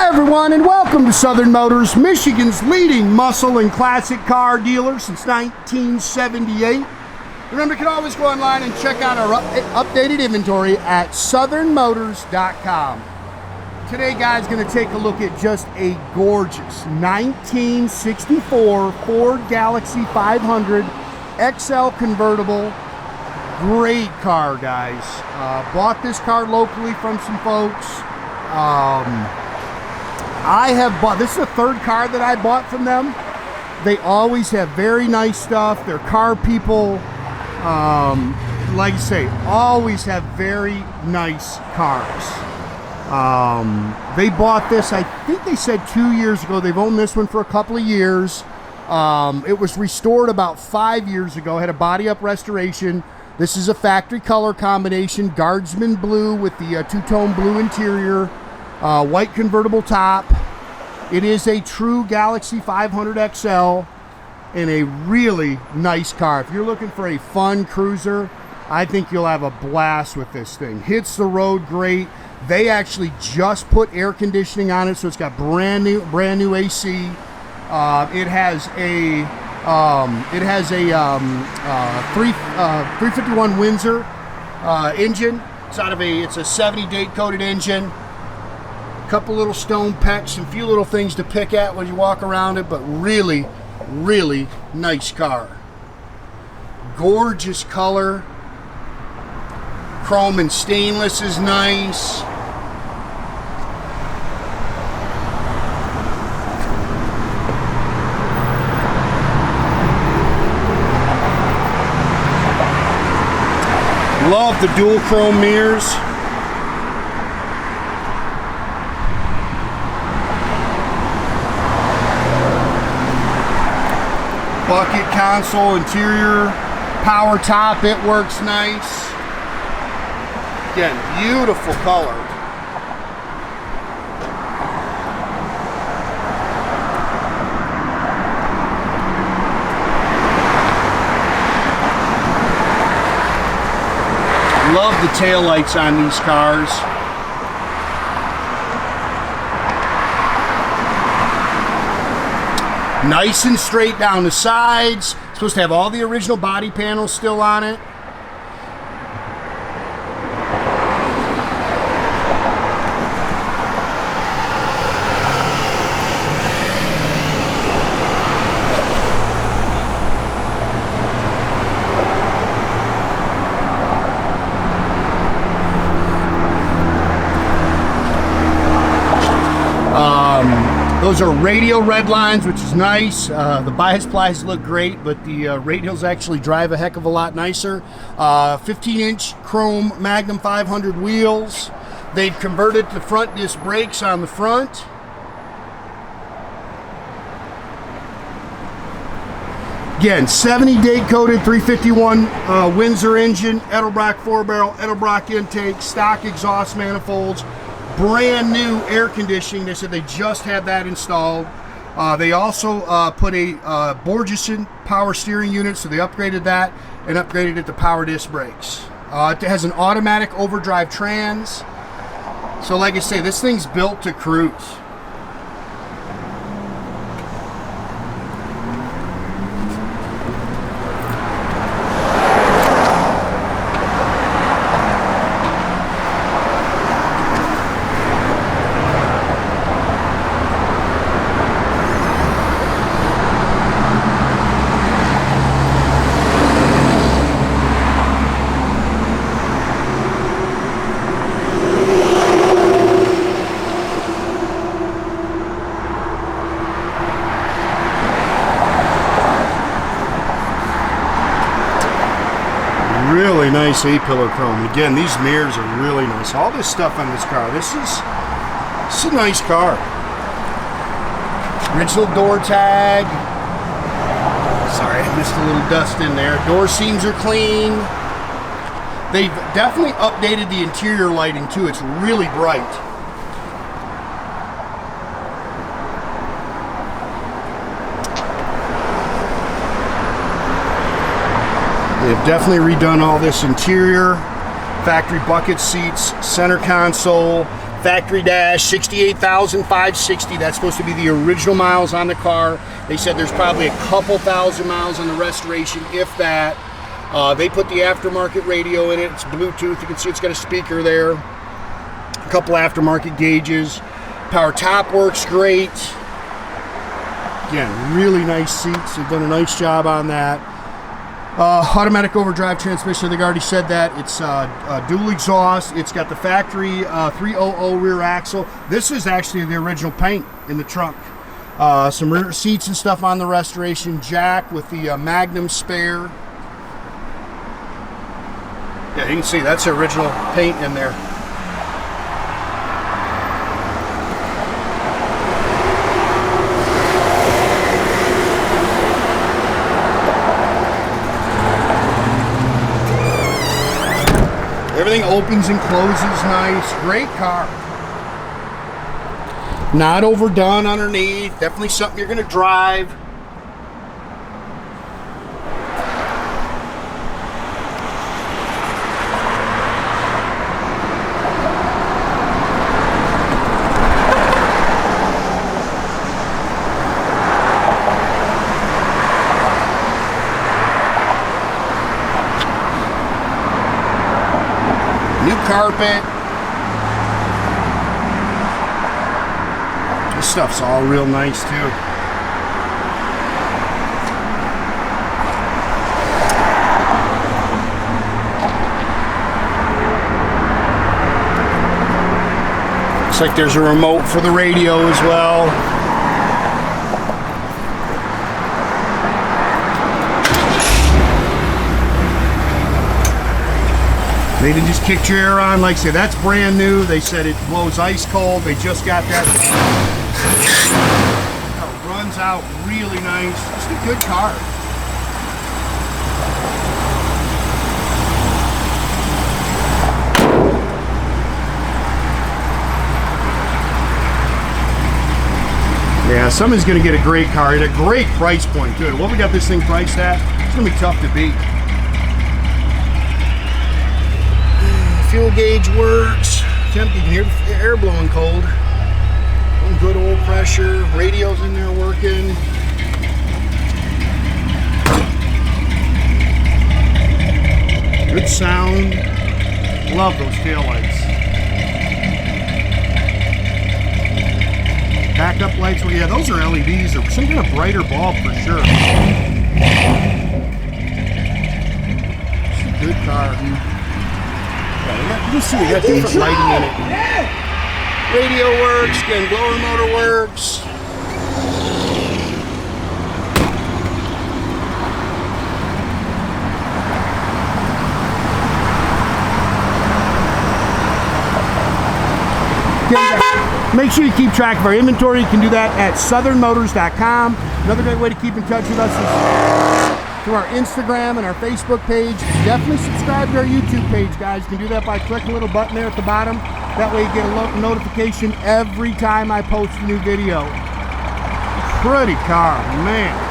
Hi everyone, and welcome to Southern Motors, Michigan's leading muscle and classic car dealer since 1978. Remember, you can always go online and check out our updated inventory at southernmotors.com. Today, guys, going to take a look at just a gorgeous 1964 Ford Galaxie 500 XL convertible. Great car, guys. Bought this car locally from some folks. I have bought, this is the third car that I bought from them. They always have very nice stuff. They're car people. Like I say, always have very nice cars. They bought this, I think they said 2 years ago. They've owned this one for a couple of years. It was restored about 5 years ago. Had a body up restoration. This is a factory color combination, Guardsman blue with the two-tone blue interior, white convertible top. It is a true Galaxie 500 XL and a really nice car. If you're looking for a fun cruiser, I think you'll have a blast with this thing. Hits the road great. They actually just put air conditioning on it, so it's got brand new AC. It has a 351 Windsor engine. It's a 70 date coated engine. Couple little stone pecks and a few little things to pick at when you walk around it, but really nice car. Gorgeous color. Chrome and stainless is nice. Love the dual chrome mirrors. Bucket console interior, power top, it works nice. Again, beautiful color. Love the taillights on these cars. Nice and straight down the sides. Supposed to have all the original body panels still on it. Those are radial red lines, which is nice. The bias plies look great, but the radials actually drive a heck of a lot nicer. 15-inch chrome Magnum 500 wheels. They've converted to front disc brakes on the front. Again, 70 date coated 351 Windsor engine, Edelbrock 4-barrel, Edelbrock intake, stock exhaust manifolds. Brand new air conditioning. They said they just had that installed. They also put a Borgeson power steering unit, so they upgraded that and upgraded it to power disc brakes. It has an automatic overdrive trans. So like I say, this thing's built to cruise. Really nice A-pillar chrome. Again, these mirrors are really nice. All this stuff on this car. This is a nice car. Original door tag. Sorry, I missed a little dust in there. Door seams are clean. They've definitely updated the interior lighting too. It's really bright. They've definitely redone all this interior. Factory bucket seats, center console, factory dash, 68,560. That's supposed to be the original miles on the car. They said there's probably a couple thousand miles on the restoration, if that. They put the aftermarket radio in it. It's Bluetooth. You can see it's got a speaker there. A couple aftermarket gauges. Power top works great. Again, really nice seats. They've done a nice job on that. Automatic overdrive transmission, they've already said that. It's dual exhaust. It's got the factory 300 rear axle. This is actually the original paint in the trunk. Some rear seats and stuff on the restoration. Jack with the Magnum spare. Yeah, you can see that's the original paint in there. Everything opens and closes nice. Great car. Not overdone underneath. Definitely something you're going to drive. New carpet. This stuff's all real nice too. Looks like there's a remote for the radio as well. They didn't just kick your air on. Like I said, that's brand new. They said it blows ice cold. They just got that. It runs out really nice. Just a good car. Yeah, someone's going to get a great car at a great price point too. What we got this thing priced at? It's going to be tough to beat. Fuel gauge works. Temp, you can hear the air blowing cold. Good oil pressure. Radio's in there working. Good sound. Love those taillights. Backup lights. Well, yeah, those are LEDs or some kind of brighter bulb for sure. It's a good car. You can see we got different lighting in it. Radio works, again, blower motor works. Make sure you keep track of our inventory. You can do that at southernmotors.com. Another great way to keep in touch with us is through our Instagram and our Facebook page. Definitely subscribe to our YouTube page, guys. You can do that by clicking the little button there at the bottom. That way you get a notification every time I post a new video. Pretty car, man.